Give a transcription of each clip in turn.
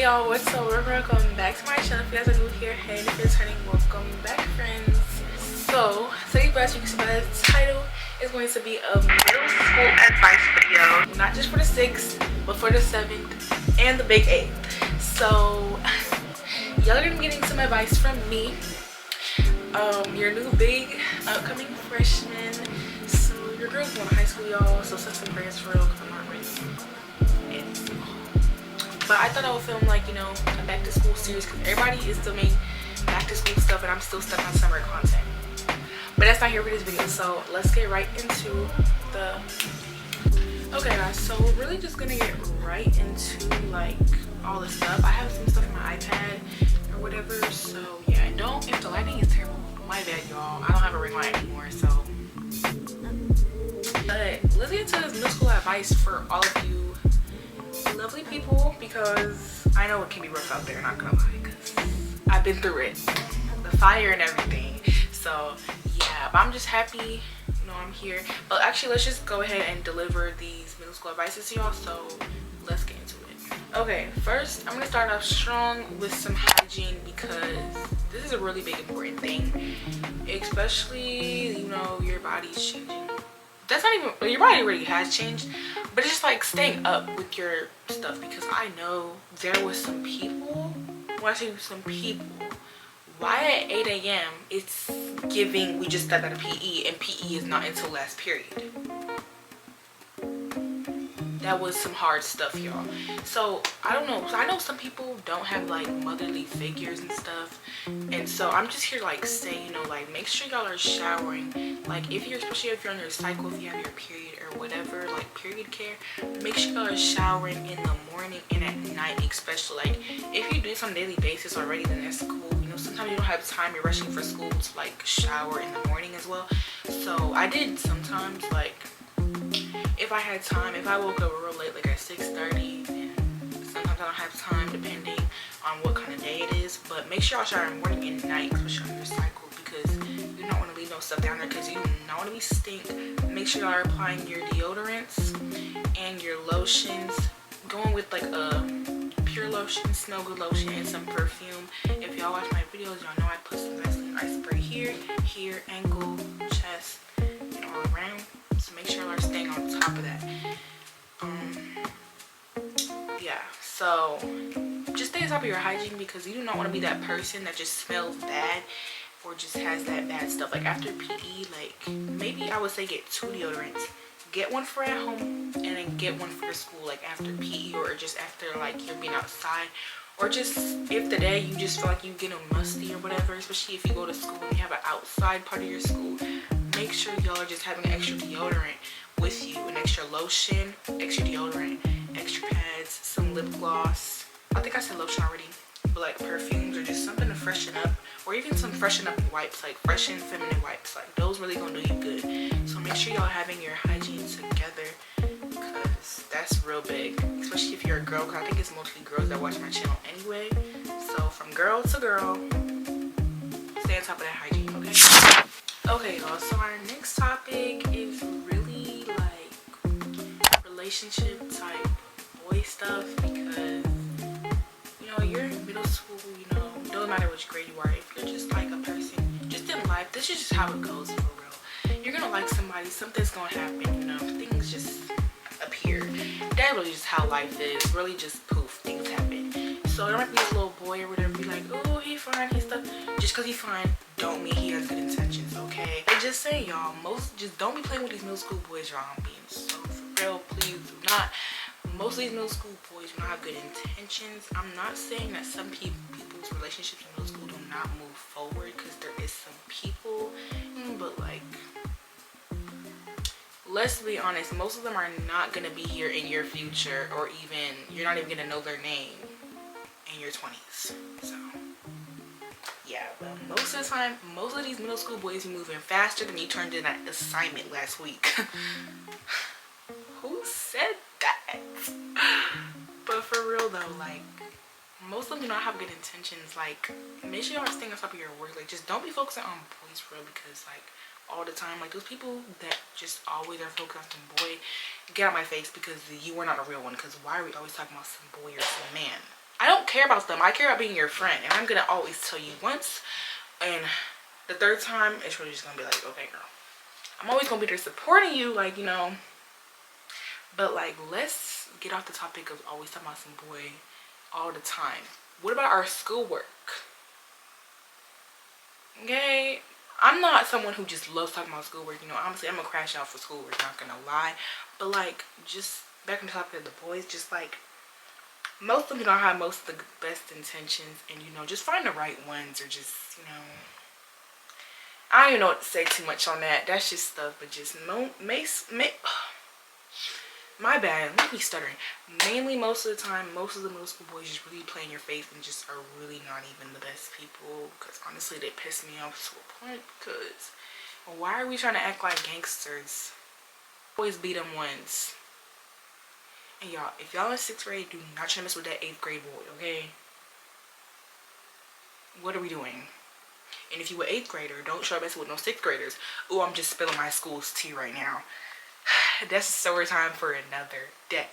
Hey y'all, what's up? Welcome back to my channel. If you guys are new here, hey, if you're returning, welcome back, friends. So today's best, you can see by the title, is going to be a middle school advice video, not just for the 6th, but for the 7th and the big 8th. So y'all are gonna be getting some advice from me, your new big upcoming freshman. So your girl's going to high school, y'all, so send some prayers for real, because I'm not ready. But I thought I would film, like, you know, a back to school series, because everybody is still making back to school stuff and I'm still stuck on summer content. But that's not here for this video, so let's get right into the... Okay guys, so we're really just gonna get right into like all the stuff. I have some stuff on my iPad or whatever, so yeah. And don't, if the lighting is terrible, my bad y'all, I don't have a ring light anymore, so. But let's get into this middle school advice for all of you lovely people, because I know it can be rough out there, not gonna lie, because I've been through it, the fire and everything. So yeah, but I'm just happy, you know, I'm here. But actually, let's just go ahead and deliver these middle school advices to y'all, so let's get into it. Okay, first I'm gonna start off strong with some hygiene, because this is a really big important thing, especially, you know, your body's changing. That's not even, your body already has changed, but it's just like staying up with your stuff, because I know there was some people, when I say some people, why at 8 a.m. it's giving we just stepped out of PE, and PE is not until last period. That was some hard stuff, y'all. So I don't know, so I know some people don't have like motherly figures and stuff, and so I'm just here to like say, you know, like make sure y'all are showering, like if you're, especially if you're on your cycle, if you have your period or whatever, like period care, make sure y'all are showering in the morning and at night, especially. Like if you do this on a daily basis already, then that's cool. You know, sometimes you don't have time, you're rushing for school to like shower in the morning as well. So I did sometimes, like if I had time, if I woke up real late, like at 6:30, and sometimes I don't have time depending on what kind of day it is. But make sure y'all shower in the morning and night, especially on your cycle, because you don't want to leave no stuff down there, because you don't want to be stink. Make sure y'all are applying your deodorants and your lotions, going with like a pure lotion, smell good lotion, and some perfume. If y'all watch my videos, y'all know I put some Vaseline ice spray here, ankle, chest, and all around. So make sure y'all are staying on top of that. Yeah, so just stay on top of your hygiene, because you do not want to be that person that just smells bad or just has that bad stuff. Like after PE, like maybe I would say get 2 deodorants. Get one for at home and then get one for school, like after PE, or just after like you're being outside, or just if the day you just feel like you getting musty or whatever, especially if you go to school and you have an outside part of your school. Make sure y'all are just having an extra deodorant with you, an extra lotion, extra deodorant, extra pads, some lip gloss. I think I said lotion already, but like perfumes or just something to freshen up, or even some freshen up wipes, like fresh and feminine wipes. Like those really gonna do you good. So make sure y'all having your hygiene together, because that's real big, especially if you're a girl, because I think it's mostly girls that watch my channel anyway. So from girl to girl, stay on top of that hygiene, okay? Okay y'all, so our next topic is really like relationship type boy stuff, because you know you're in middle school, you know, doesn't matter which grade you are, if you're just like a person just in life, this is just how it goes for real. You're gonna like somebody, something's gonna happen, you know, things just appear. That's really just how life is, really just poof, things happen. So there might be a little boy or whatever, be like, oh, he fine, he's stuff. Just because he's fine don't mean he has good intentions, okay? I just say, y'all, just don't be playing with these middle school boys, y'all. I'm being so for real, please do not. Most of these middle school boys do not have good intentions. I'm not saying that some people's relationships in middle school do not move forward, because there is some people, but like, let's be honest, most of them are not gonna be here in your future, or even you're not even gonna know their name in your 20s. So yeah, but most of the time, most of these middle school boys are moving faster than you turned in that assignment last week. Who said that? But for real though, like most of them do not have good intentions. Like make sure y'all are staying on top of your work. Like just don't be focusing on boys for real, because like all the time, like those people that just always are focused on some boy, get out my face, because you are not a real one. Because why are we always talking about some boy or some man? I don't care about them. I care about being your friend, and I'm gonna always tell you once, and the third time it's really just gonna be like, okay girl, I'm always gonna be there supporting you, like, you know. But like, let's get off the topic of always talking about some boy all the time. What about our schoolwork? Okay, I'm not someone who just loves talking about schoolwork, you know. Honestly, I'm gonna crash out for schoolwork, not gonna lie. But like, just back on the topic of the boys, just like, most of them don't have most of the best intentions, and you know, just find the right ones, or just, you know, I don't even know what to say too much on that. That's just stuff, but just my bad, let me stuttering. Mainly, most of the time, most of the middle school boys just really play in your face and just are really not even the best people. Because honestly, they piss me off to a point. Because why are we trying to act like gangsters? Always beat them once. And y'all, if y'all in 6th grade, do not try to mess with that 8th grade boy, okay? What are we doing? And if you were 8th grader, don't try to mess with no 6th graders. Ooh, I'm just spilling my school's tea right now. That's a story time for another day.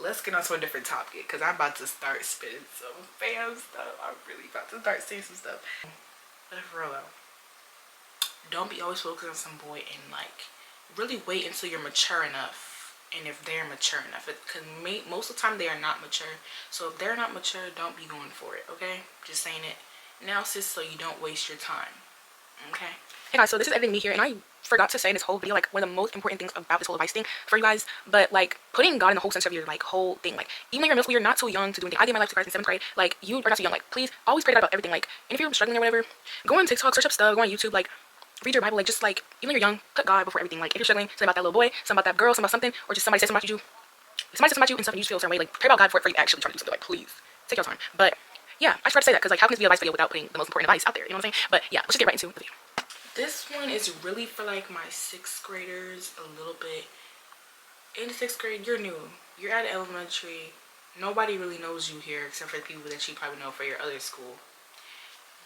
Let's get on to a different topic, because I'm about to start spitting some fam stuff. I'm really about to start saying some stuff. But for real though, don't be always focused on some boy, and like, really wait until you're mature enough. And if they're mature enough, because most of the time they are not mature. So if they're not mature, don't be going for it, okay? Just saying it now, sis, so you don't waste your time, okay? Hey guys, so this is editing me here, and I forgot to say in this whole video, like, one of the most important things about this whole advice thing for you guys, but like, putting God in the whole center of your like whole thing, like, even though you're in middle school, you're not too young to do anything. I gave my life to Christ in 7th grade. Like, you are not too young. Like, please always pray to God about everything. Like, and if you're struggling or whatever, go on TikTok, search up stuff, go on YouTube, like, read your Bible. Like, just like, even though you're young, put God before everything. Like, if you're struggling, something about that little boy, something about that girl, something about something, or just somebody says something about you, somebody says something about you and stuff, and you just feel a certain way, like, pray about God before you actually try to do something. Like, please take your time. But yeah, I just tried to say that because like, how can this be an advice video without putting the most important advice out there? You know what I'm saying? But yeah, let's just get right into the video. This one is really for like my 6th graders a little bit. In 6th grade, you're new. You're at elementary. Nobody really knows you here except for the people that you probably know for your other school.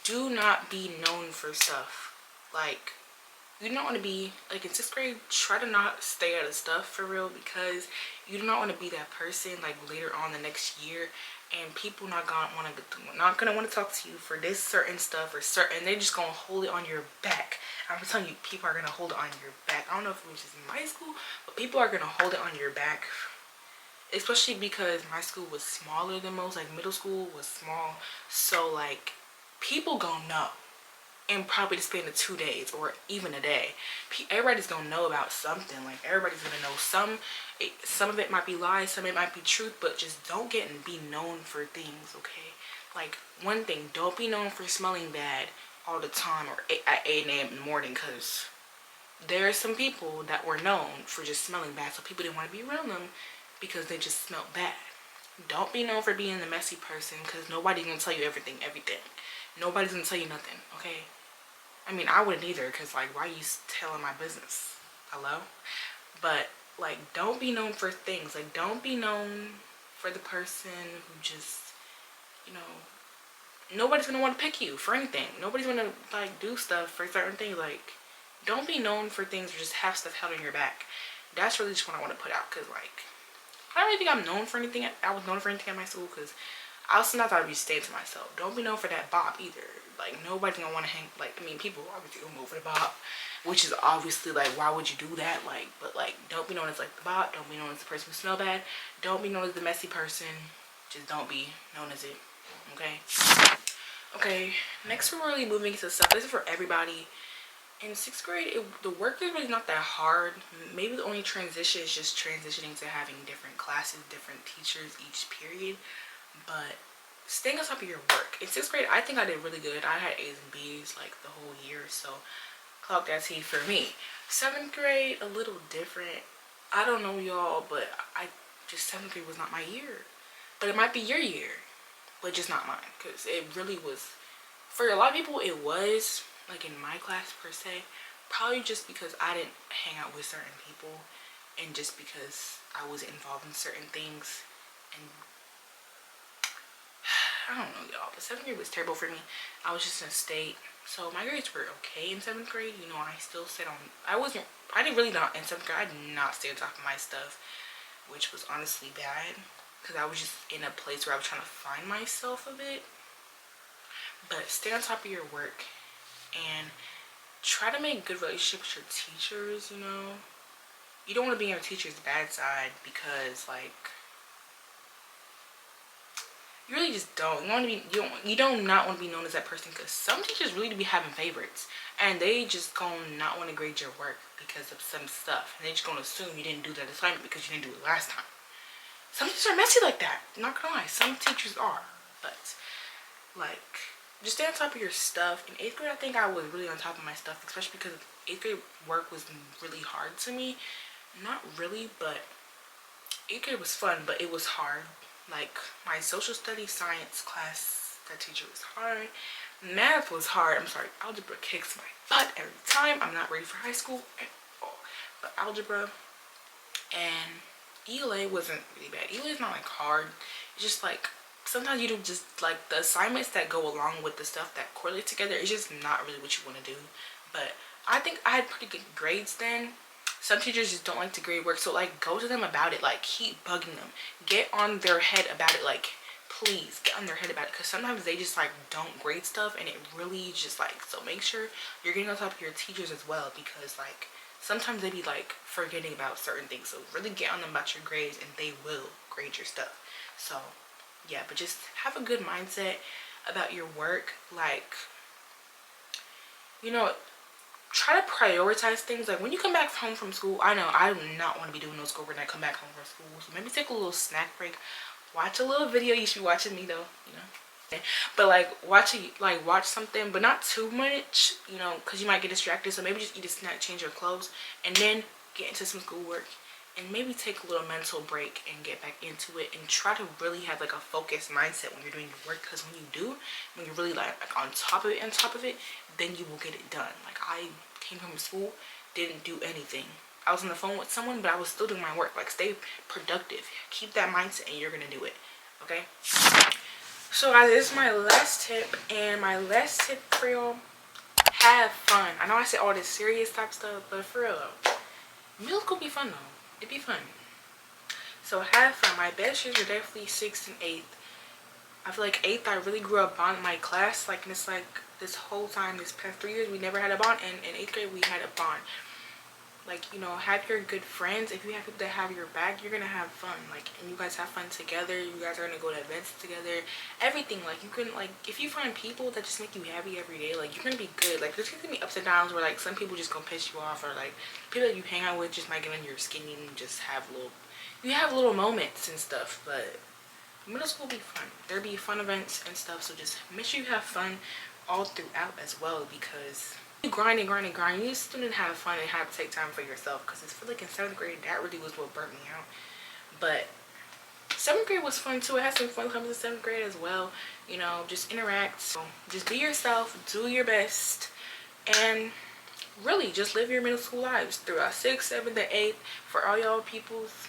Do not be known for stuff. Like, you do not want to be, like, in 6th grade, try to not stay out of stuff for real, because you do not want to be that person like later on the next year, and people not gonna want to talk to you for this certain stuff, or certain, they're just gonna hold it on your back. I'm telling you, people are gonna hold it on your back. I don't know if it was just in my school, but people are gonna hold it on your back, especially because my school was smaller than most. Like, middle school was small, so like, people gonna know. And probably to spend the 2 days or even a day, everybody's gonna know about something. Like, everybody's gonna know some of it might be lies, some of it might be truth, but just don't get and be known for things, okay? Like, one thing, don't be known for smelling bad all the time or at 8 a.m. in the morning, because there are some people that were known for just smelling bad, so people didn't want to be around them because they just smelled bad. Don't be known for being the messy person, because nobody's gonna tell you everything. Nobody's gonna tell you nothing, okay? I mean, I wouldn't either, because like, why are you telling my business? Hello? But like, don't be known for things. Like, don't be known for the person who just, you know, nobody's gonna want to pick you for anything. Nobody's gonna like do stuff for certain things. Like, don't be known for things or just have stuff held on your back. That's really just what I want to put out, because like, I don't really think I'm known for anything. I was known for anything at my school, because I also not thought I'd be staying to myself. Don't be known for that bop either. Like, nobody's gonna want to hang. Like, I mean, people obviously gonna move for the bop, which is obviously like, why would you do that? Like, but like, don't be known as like the bop. Don't be known as the person who smell bad. Don't be known as the messy person. Just don't be known as it. Okay. Okay. Next, we're really moving into stuff. This is for everybody. In 6th grade, the work is really not that hard. Maybe the only transition is just transitioning to having different classes, different teachers each period. But staying on top of your work. In 6th grade, I think I did really good. I had A's and B's like the whole year, so clock that T for me. 7th grade, a little different. I don't know y'all, but 7th grade was not my year. But it might be your year, but just not mine, because it really was, for a lot of people it was, like in my class per se, probably just because I didn't hang out with certain people, and just because I was involved in certain things. And I don't know y'all, but 7th grade was terrible for me. I was just in a state, so my grades were okay in 7th grade. You know, I still stayed on, I didn't really not, in 7th grade, I did not stay on top of my stuff, which was honestly bad. because I was just in a place where I was trying to find myself a bit. But stay on top of your work and try to make good relationships with your teachers, you know. You don't want to be on your teacher's bad side because, like, you really just don't. You don't not want to be known as that person, because some teachers really do be having favorites, and they just gonna not want to grade your work because of some stuff, and they just gonna assume you didn't do that assignment because you didn't do it last time. Some teachers are messy like that. I'm not gonna lie, some teachers are, but like, just stay on top of your stuff. In 8th grade, I think I was really on top of my stuff, especially because 8th grade work was really hard to me. Not really, but 8th grade was fun, but it was hard. Like, my social studies science class, that teacher was hard. Math was hard. I'm sorry, algebra kicks my butt every time. I'm not ready for high school at all. But algebra and ELA wasn't really bad. ELA is not like hard. It's just like, sometimes you do just like the assignments that go along with the stuff that correlate together. It's just not really what you want to do. But I think I had pretty good grades then. Some teachers just don't like to grade work, so like, go to them about it. Like, keep bugging them, get on their head about it. Like, please get on their head about it, because sometimes they just like don't grade stuff, and it really just like, so make sure you're getting on top of your teachers as well, because like, sometimes they be like forgetting about certain things. So really get on them about your grades, and they will grade your stuff. So yeah, but just have a good mindset about your work. Like, you know, try to prioritize things. Like, when you come back home from school, I know I do not want to be doing no school when I come back home from school, so maybe take a little snack break, watch a little video. You should be watching me though, you know, but like, watch something, but not too much, you know, because you might get distracted. So maybe just eat a snack, change your clothes, and then get into some schoolwork, and maybe take a little mental break and get back into it, and try to really have like a focused mindset when you're doing your work, because when you do, when you're really like on top of it, then you will get it done. Like, I came from school, didn't do anything. I was on the phone with someone, but I was still doing my work. Like, stay productive, keep that mindset, and you're gonna do it. Okay, so guys, this is my last tip, and my last tip for y'all: have fun. I know I say all this serious type stuff, but for real though, middle school be fun though. It'd be fun. So have fun. My best years are definitely 6th and 8th. I feel like 8th, I really grew up bond in my class. Like, and it's like, this whole time, this past 3 years, we never had a bond, and in 8th grade we had a bond. Like, you know, have your good friends. If you have people that have your back, you're gonna have fun. Like, and you guys have fun together. You guys are gonna go to events together, everything. Like, you can, like, if you find people that just make you happy every day, like, you're gonna be good. Like, there's gonna be ups and downs where like some people just gonna piss you off, or like people that you hang out with just might get on your skin, and just have little moments and stuff. But middle school will be fun. There'll be fun events and stuff, so just make sure you have fun all throughout as well, because you grind. You need to have fun and have to take time for yourself, because it's feel like in 7th grade that really was what burnt me out. But 7th grade was fun too. It had some fun times in 7th grade as well, you know. Just interact, so just be yourself, do your best, and really just live your middle school lives throughout 6th, 7th, and 8th. For all y'all peoples,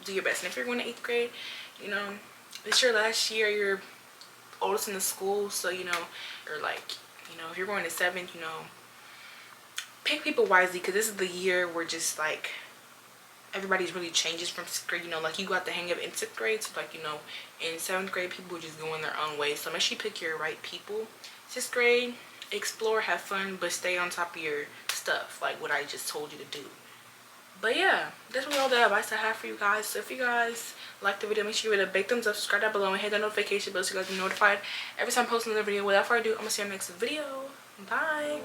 do your best. And if you're going to 8th grade, you know, it's your last year, you're oldest in the school, so you know, or like, you know, if you're going to 7th, you know, pick people wisely, because this is the year where just like everybody's really changes from 6th grade. You know, like, you got the hang of it in 6th grade, so like, you know, in 7th grade people just going their own way. So make sure you pick your right people. 6th grade, explore, have fun, but stay on top of your stuff, like what I just told you to do. But yeah, that's really all the advice I have for you guys. So if you guys like the video, make sure you give it a big thumbs up, subscribe down below, and hit the notification bell so you guys be notified every time I post another video. Without further ado, I'm gonna see you in the next video. Bye.